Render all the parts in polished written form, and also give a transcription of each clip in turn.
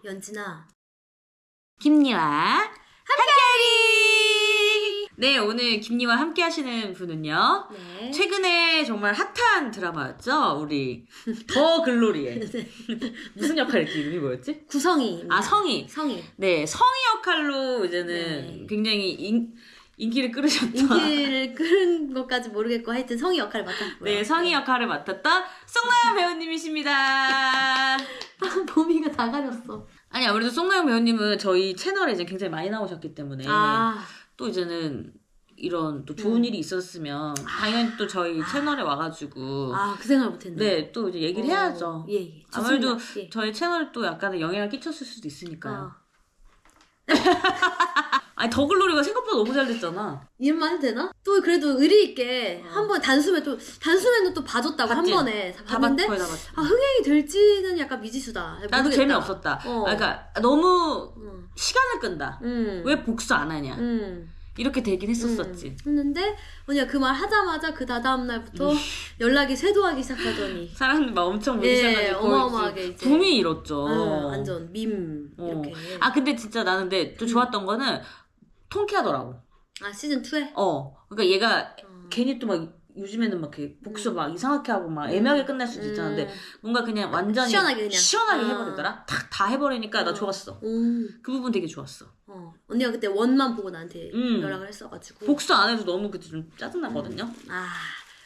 연진아, 김리와 함께하리! 네, 오늘 김리와 함께 하시는 분은요. 네. 최근에 정말 핫한 드라마였죠? 우리 더 글로리의 무슨 역할이었지? 이름이 뭐였지? 구성이. 아, 성희. 성희. 네, 성희 역할로 이제는 네. 굉장히 인기를 끌으셨던 인기를 끌은 것까지 모르겠고 하여튼 성희 역할을 맡았고요. 네, 성희 역할을 맡았던 송나연 배우님이십니다. 봄이가 다 가렸어. 아니, 아무래도 송나연 배우님은 저희 채널에 이제 굉장히 많이 나오셨기 때문에 또 이제는 이런 또 좋은 일이 있었으면 당연히 또 저희 채널에 와가지고 그 생각을 못했네. 네, 또 이제 얘기를 해야죠. 예. 아무래도 예. 저희 채널에 또 약간의 영향을 끼쳤을 수도 있으니까요. 아니, 더글로리가 생각보다 너무 잘 됐잖아. 이름만 해도 되나? 또 그래도 의리 있게 한 번 단숨에는 또 봐줬다고 봤지? 한 번에 봤는데 거의 다 봤지. 흥행이 될지는 약간 미지수다. 나도 모르겠다. 재미없었다. 그러니까 너무 시간을 끈다. 왜 왜 복수 안 하냐. 이렇게 되긴 했었었지. 했는데 뭐냐 그 말 하자마자 그 다다음 날부터 연락이 쇄도하기 시작하더니 사람들 막 엄청 보기 시작하니까 어마어마하게 이제 붐이 일었죠. 완전 밈 이렇게. 근데 진짜 나는 또 좋았던 거는 통쾌하더라고. 시즌 2에? 그러니까 얘가 괜히 또 막 요즘에는 막 이렇게 복수 막 이상하게 하고 막 애매하게 끝날 수도 있잖아. 근데 뭔가 그냥 완전히 시원하게 해버리더라. 다 해버리니까 나 좋았어. 그 부분 되게 좋았어. 언니가 그때 원만 보고 나한테 연락을 했어가지고 복수 안 해도 너무 그때 좀 짜증나거든요.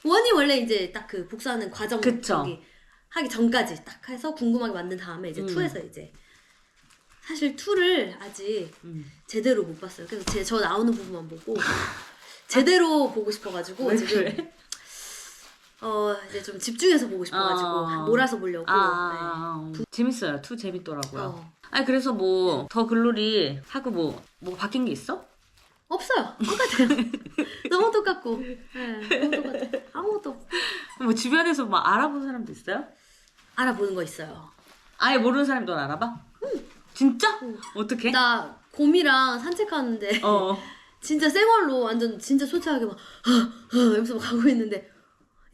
원이 원래 이제 딱 그 복수하는 과정 그쵸. 하기 전까지 딱 해서 궁금하게 만든 다음에 이제 2에서 이제 사실 2를 아직 제대로 못 봤어요. 그래서 저 나오는 부분만 보고 제대로 보고 싶어가지고 왜 지금 그래? 이제 좀 집중해서 보고 싶어가지고 몰아서 보려고. 재밌어요. 2 재밌더라고요. 그래서 뭐 더 글로리 하고 뭐 바뀐 게 있어? 없어요. 똑같아요. 너무 똑같고. 너무 똑같아요. 아무것도 없고. 뭐 주변에서 뭐 알아본 사람도 있어요? 알아보는 거 있어요. 아예 모르는 사람이 넌 알아봐? 진짜? 어떻게? 나 곰이랑 산책하는데 진짜 생얼로 완전 진짜 솔직하게 막 이러면서 막 가고 있는데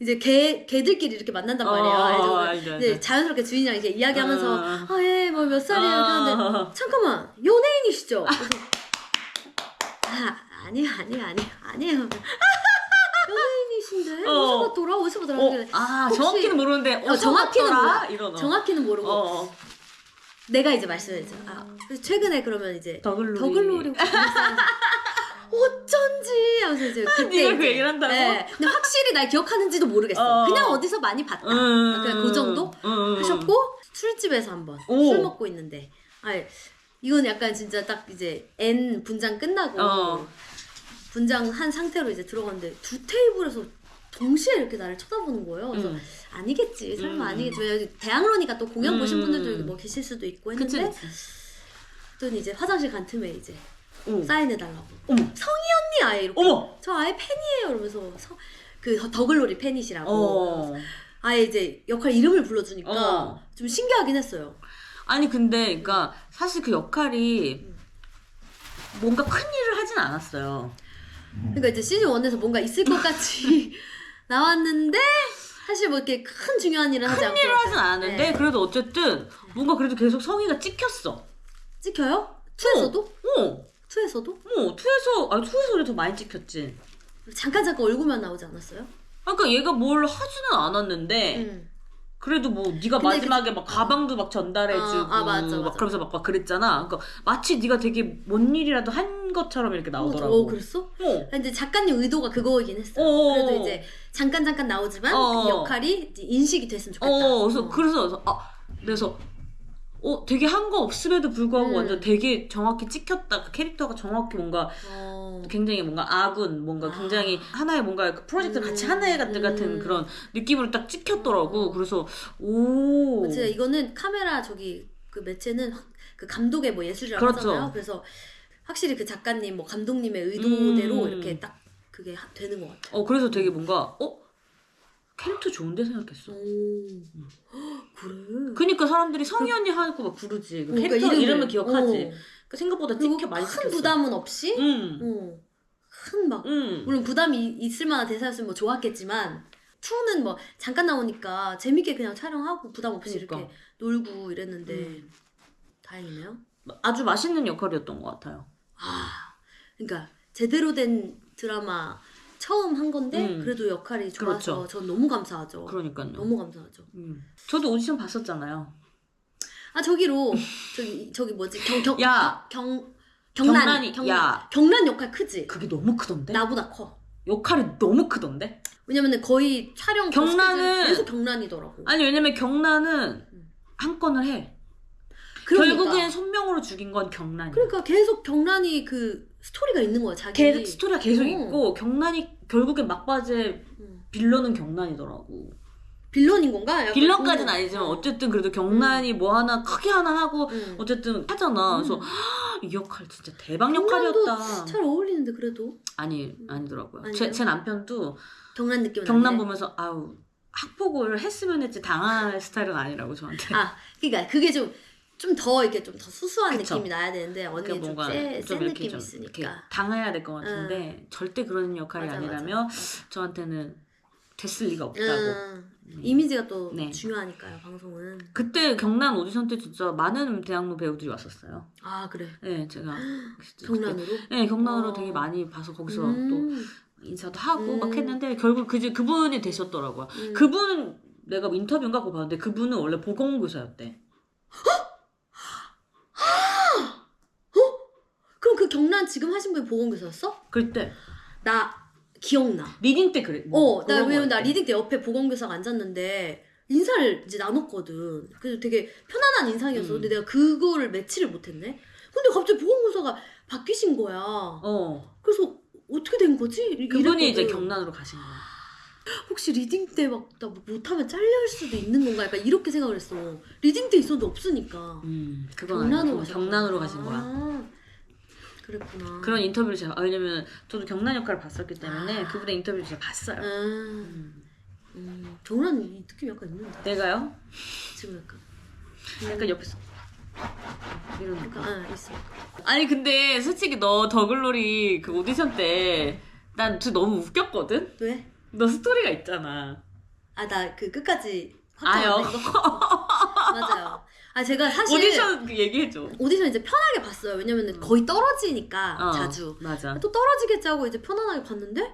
이제 개들끼리 이렇게 만난단 말이야. 이제 자연스럽게 주인이랑 이렇게 이야기하면서 뭐 몇 살이에요 이렇게 하는데 잠깐만 연예인이시죠? 그래서 아니에요. 연예인이신데 어디서 봤더라? 정확히는 모르는데 정확히는 모르고 내가 이제 말씀했죠. 그래서 최근에 그러면 이제 더글로리 어쩐지 하면서 이제 그때 그 얘기를 한다고? 네. 근데 확실히 날 기억하는지도 모르겠어. 그냥 어디서 많이 봤다. 그냥 그 정도 하셨고 술집에서 한번 술 먹고 있는데 이건 약간 진짜 딱 이제 N 분장 끝나고 분장 한 상태로 이제 들어갔는데 두 테이블에서 동시에 이렇게 나를 쳐다보는 거예요. 그래서 아니겠지. 설마 아니겠지. 왜냐면 대학로니까 또 공연 보신 분들도 뭐 계실 수도 있고 했는데 또 이제 화장실 간 틈에 이제 사인해달라고. 성희 언니 이렇게. 저 팬이에요. 이러면서 그 더글로리 팬이시라고. 이제 역할 이름을 불러주니까 좀 신기하긴 했어요. 아니 근데 그러니까 사실 그 역할이 뭔가 큰 일을 하진 않았어요. 그러니까 이제 시즌 1에서 뭔가 있을 것 같이 나왔는데 사실 뭐 이렇게 큰 중요한 일을 하지 않고 큰 일을 하진 않았는데 그래도 어쨌든 뭔가 그래도 계속 성희가 찍혔어. 찍혀요? 2에서도? 2에서도? 2에서 더 많이 찍혔지. 잠깐 얼굴만 나오지 않았어요? 그러니까 얘가 뭘 하지는 않았는데 그래도 뭐 네가 마지막에 막 가방도 막 전달해주고 맞아. 막 그러면서 막 그랬잖아. 그러니까 마치 네가 되게 뭔 일이라도 한 것처럼 이렇게 나오더라고. 그랬어? 근데 작가님 의도가 그거이긴 했어. 그래도 이제 잠깐 나오지만 그 역할이 인식이 됐으면 좋겠다. 그래서 되게 한 거 없음에도 불구하고 완전 되게 정확히 찍혔다. 그 캐릭터가 정확히 뭔가 굉장히 뭔가 뭔가 굉장히 하나의 뭔가 그 프로젝트를 같이 하나의 같은 그런 느낌으로 딱 찍혔더라고. 그래서 제가 이거는 카메라 그 매체는 그 감독의 뭐 예술이라고 하잖아요. 그래서 확실히 그 작가님 뭐 감독님의 의도대로 이렇게 딱 그게 되는 것 같아요. 그래서 되게 뭔가 캐릭터 좋은데 생각했어. 그래. 그니까 사람들이 성희 언니 하고 막 부르지. 캐릭터 이름을 기억하지. 그러니까 생각보다 많이 찍혔어. 큰 부담은 없이. 큰 막 물론 부담이 있을 만한 대사였으면 뭐 좋았겠지만 2는 뭐 잠깐 나오니까 재밌게 그냥 촬영하고 부담 없이 이렇게 놀고 이랬는데 다행이네요. 아주 맛있는 역할이었던 것 같아요. 그러니까 제대로 된 드라마 처음 한 건데 그래도 역할이 좋아서 그렇죠. 전 너무 감사하죠. 그러니까요. 너무 감사하죠. 저도 오디션 봤었잖아요. 저기로 저기 뭐지 야. 경란 야. 경란 역할 크지? 그게 너무 크던데? 나보다 커. 역할이 너무 크던데? 왜냐면 거의 촬영 경란은 계속 경란이더라고. 아니 왜냐면 경란은 한 건을 해. 그러니까. 결국엔 손명으로 죽인 건 경란이야. 그러니까 계속 경란이 그 스토리가 있는 거야 자기. 스토리가 계속 있고 경란이 결국엔 막바지에 빌런은 경란이더라고. 빌런인 건가? 빌런까지는 아니지만 어쨌든 그래도 경란이 뭐 하나 크게 하나 하고 어쨌든 하잖아. 그래서 이 역할 진짜 대박 역할이었다. 잘 어울리는데 그래도. 아니더라고요. 아니에요? 제 남편도 경란 느낌. 경란 보면서 아우 학폭을 했으면 했지 당할 스타일은 아니라고 저한테. 그러니까 그게 좀 더 이렇게 좀 더 수수한 그쵸. 느낌이 나야 되는데 언니 뭔가 센 이렇게 느낌이 좀 있으니까. 이렇게 당해야 될 것 같은데 절대 그런 역할이 맞아, 아니라면 맞아. 저한테는 됐을 리가 없다고. 이미지가 또 네. 중요하니까요 방송은. 그때 경란 오디션 때 진짜 많은 대학로 배우들이 왔었어요. 그래. 네, 제가 경란으로? 네, 경란으로 되게 많이 봐서 거기서 또 인사도 하고 막 했는데 결국 그분이 되셨더라고요. 그분 내가 인터뷰인가 그거 봤는데 그분은 원래 보건교사였대. 그럼 그 경란 지금 하신 분이 보건교사였어? 그때 나 기억나. 리딩 때 그래. 나 왜냐면 나 리딩 때 옆에 보건교사가 앉았는데 인사를 이제 나눴거든. 그래서 되게 편안한 인상이었어. 근데 내가 그거를 매치를 못했네. 근데 갑자기 보건교사가 바뀌신 거야. 그래서 어떻게 된 거지? 그분이 이제 경란으로 가신 거야. 혹시 리딩 때 막 나 못하면 잘릴 수도 있는 건가? 약간 이렇게 생각을 했어. 리딩 때 있어도 없으니까. 그건 경란으로 가신 거야. 그랬구나. 그런 인터뷰를 제가 왜냐면 저도 경란 역할을 봤었기 때문에 그분의 인터뷰를 제가 봤어요. 경란 이 느낌 약간 있는데. 내가요? 지금 약간 옆에서 이런 느낌. 있어. 아니 근데 솔직히 너 더글로리 그 오디션 때 난 너무 웃겼거든? 왜? 너 스토리가 있잖아. 나 그 끝까지 아요. 맞아요. 제가 사실 오디션 얘기해줘. 오디션 이제 편하게 봤어요. 왜냐면 거의 떨어지니까 자주. 맞아. 또 떨어지겠지 하고 이제 편안하게 봤는데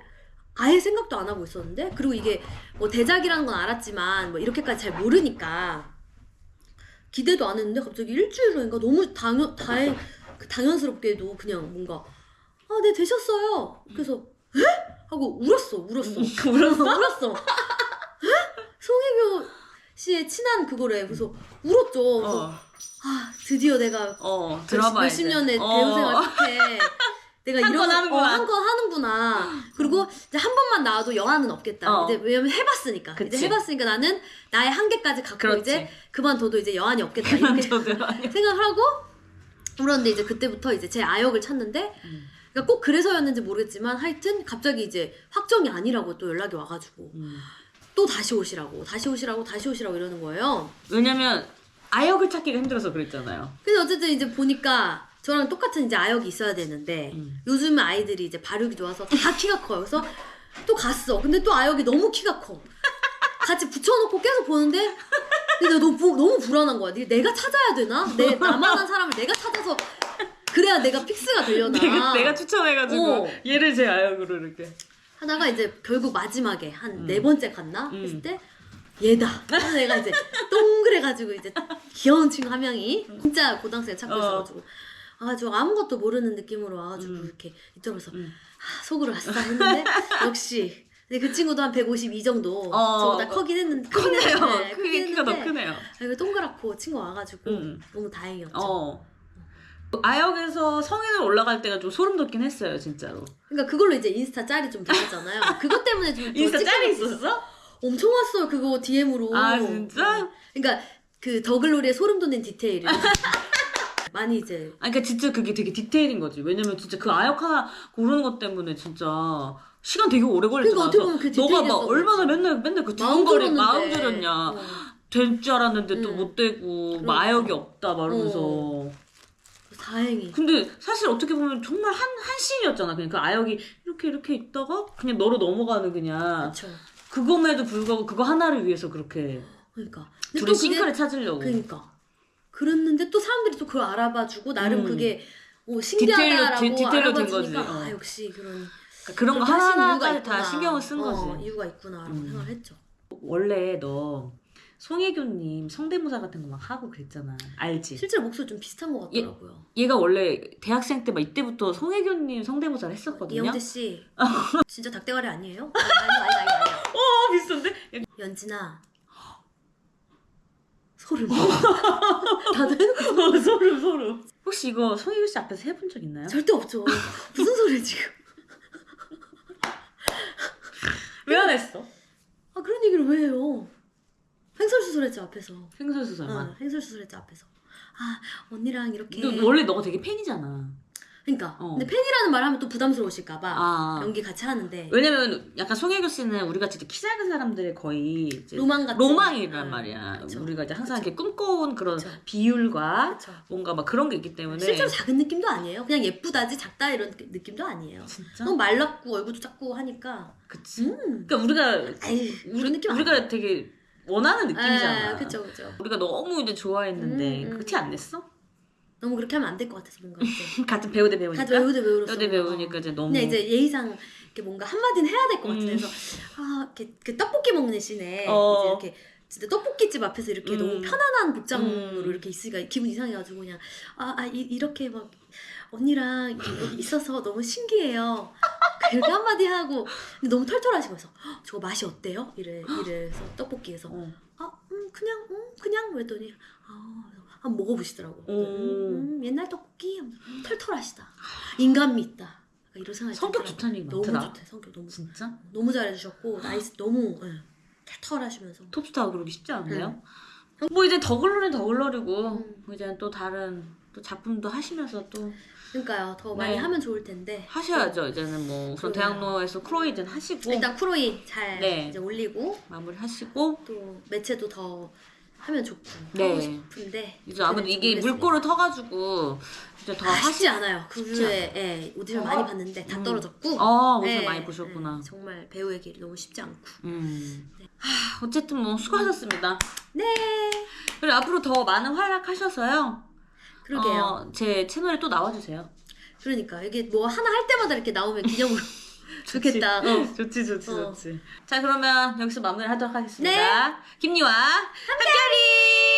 아예 생각도 안 하고 있었는데 그리고 이게 뭐 대작이라는 건 알았지만 뭐 이렇게까지 잘 모르니까 기대도 안 했는데 갑자기 일주일 후인가 너무 당연스럽게도 그냥 뭔가 네 되셨어요. 그래서 에? 하고 울었어. 울었어? 울었어. 에? 송혜교 씨의 친한 그거래. 그래서 울었죠. 그래서 드디어 내가 드라마 몇십 년의 배우 생활 끝에 내가 한 건 하는구나. 한 건 하는구나. 그리고 이제 한 번만 나와도 여한은 없겠다. 이제 왜냐면 해봤으니까. 그치. 이제 해봤으니까 나는 나의 한계까지 갖고 그렇지. 이제 그만둬도 이제 여한이 없겠다. 이렇게 생각을 하고 그런데 이제 그때부터 이제 제 아역을 찾는데 그러니까 꼭 그래서였는지 모르겠지만 하여튼 갑자기 이제 확정이 아니라고 또 연락이 와가지고 또 다시 오시라고 이러는 거예요. 왜냐면 아역을 찾기가 힘들어서 그랬잖아요. 근데 어쨌든 이제 보니까 저랑 똑같은 이제 아역이 있어야 되는데 요즘 아이들이 이제 발육이 좋아서 다 키가 커요. 그래서 또 갔어. 근데 또 아역이 너무 키가 커. 같이 붙여놓고 계속 보는데 근데 너무 불안한 거야. 내가 찾아야 되나? 나만한 사람을 내가 찾아서 그래야 내가 픽스가 되려나. 내가 추천해가지고 얘를 제 아역으로 이렇게 하다가 이제 결국 마지막에 한 4번째 갔나? 했을 때 얘다. 그래서 내가 이제 동그래가지고 이제 귀여운 친구 한 명이 진짜 고등학생 찾고 있어가지고 와가지고 아무것도 모르는 느낌으로 와가지고 이렇게 이쪽에서 속으로 왔어 했는데 역시 근데 그 친구도 한 152 정도 저보다 크긴 했는데 크네요. 키가 더 크네요. 이거 동그랗고 친구 와가지고 너무 다행이었죠. 아역에서 성인으로 올라갈 때가 좀 소름 돋긴 했어요, 진짜로. 그러니까 그걸로 이제 인스타 짤이 좀 돌았잖아요. 그것 때문에 좀 인스타 짤이 있었어? 엄청 왔어요. 그거 DM으로. 진짜? 그러니까 그 더글로리의 소름 돋는 디테일을 많이 이제. 그러니까 진짜 그게 되게 디테일인 거지. 왜냐면 진짜 그 아역 하나 고르는 것 때문에 진짜 시간 되게 오래 걸렸잖아. 그러니까 어떻게 보면 너가 막 얼마나 맨날 그 두근거리 마음 졸였냐. 될 줄 알았는데 또 못 되고 막 아역이 없다 말하면서. 다행히. 근데 사실 어떻게 보면 정말 한 씬이었잖아. 그냥 그 아역이 이렇게 있다가 그냥 너로 넘어가는 그냥. 그쵸. 그거에도 불구하고 그거 하나를 위해서 그렇게. 그러니까. 둘이 싱크를 찾으려고. 그러니까. 그랬는데 또 사람들이 또 그걸 알아봐주고 나름 그게 신기하다라고 디테일로 된 거지. 알아봐주니까 역시 그런 거 그렇게 하신 하나하나까지 이유가 다 있구나. 신경을 쓴 거지. 이유가 있구나라고 생각을 했죠. 원래 너 송혜교님 성대모사 같은 거 막 하고 그랬잖아. 알지? 실제로 목소리 좀 비슷한 것 같더라고요. 얘가 원래 대학생 때 막 이때부터 송혜교님 성대모사를 했었거든요. 이영재 씨 진짜 닭대가리 아니에요? 아니야. 비슷한데? 연진아 소름. 다들 해놓고 소름. 혹시 이거 송혜교 씨 앞에서 해본 적 있나요? 절대 없죠. 무슨 소리야 지금? 왜 안 했어? 그런 얘기를 왜 해요? 횡설수설했죠 앞에서. 횡설수설만. 횡설수설했죠 앞에서. 언니랑 이렇게. 원래 너가 되게 팬이잖아. 그러니까. 근데 팬이라는 말 하면 또 부담스러우실까봐 연기 같이 하는데. 왜냐면 약간 송혜교 씨는 우리가 진짜 키 작은 사람들의 거의 이제 로망이란 말이야. 그쵸. 우리가 이제 항상 이렇게 꿈꿔온 그런 그쵸. 비율과 그쵸. 뭔가 막 그런 게 있기 때문에. 실제로 작은 느낌도 아니에요. 그냥 예쁘다지 작다 이런 느낌도 아니에요. 진짜? 너무 말랐고 얼굴도 작고 하니까. 그치. 그러니까 우리가 그런 느낌 우리가 되게 원하는 느낌이잖아. 그쵸. 우리가 너무 이제 좋아했는데 그 티 안 냈어? 너무 그렇게 하면 안 될 것 같아서 뭔가 이제 같은 배우 대 배우니까. 같은 배우 대 배우로서 배우 대 배우니까 이제 너무. 그냥 이제 예의상 이렇게 뭔가 한마디는 해야 될 것 같아. 그래서 이렇게 그 떡볶이 먹는 씬에 이제 이렇게 진짜 떡볶이집 앞에서 이렇게 너무 편안한 복장으로 이렇게 있으니까 기분 이상해가지고 그냥 이렇게 막 언니랑 여기 있어서 너무 신기해요. 이렇게 한마디 하고 근데 너무 털털하시고 해서 저거 맛이 어때요? 이래서 떡볶이에서 그냥 그랬더니 한번 먹어보시더라고. 옛날 떡볶이 털털하시다. 인간미 있다. 이런 생각이 성격 들더라고요. 좋다는 얘기 너무 많더라. 좋대. 성격 너무 진짜? 너무 잘해주셨고 나이스 너무 털털하시면서 톱스타가 그러기 쉽지 않네요. 뭐 이제 더글로리고 뭐 이제 또 다른 또 작품도 하시면서 또 그러니까요. 더 많이 하면 좋을 텐데 하셔야죠. 이제는 뭐 우선 대학로에서 크로이즌 하시고 일단 크로이 잘 이제 올리고 마무리하시고 또 매체도 더 하면 좋고 네. 하고 싶은데 이제 아무래도 이게 모르겠습니다. 물꼬를 터가지고 이제 더 쉽지 않아요. 그 후에 오디션 많이 봤는데 다 떨어졌고 오디션 많이 보셨구나. 정말 배우의 길이 너무 쉽지 않고 어쨌든 뭐 수고하셨습니다. 네. 그리고 앞으로 더 많은 활약하셔서요. 그러게요. 제 채널에 또 나와주세요. 그러니까 이게 뭐 하나 할 때마다 이렇게 나오면 기념으로 좋겠다. 좋지. 자 그러면 여기서 마무리하도록 하겠습니다. 네. 김리와 함께하리.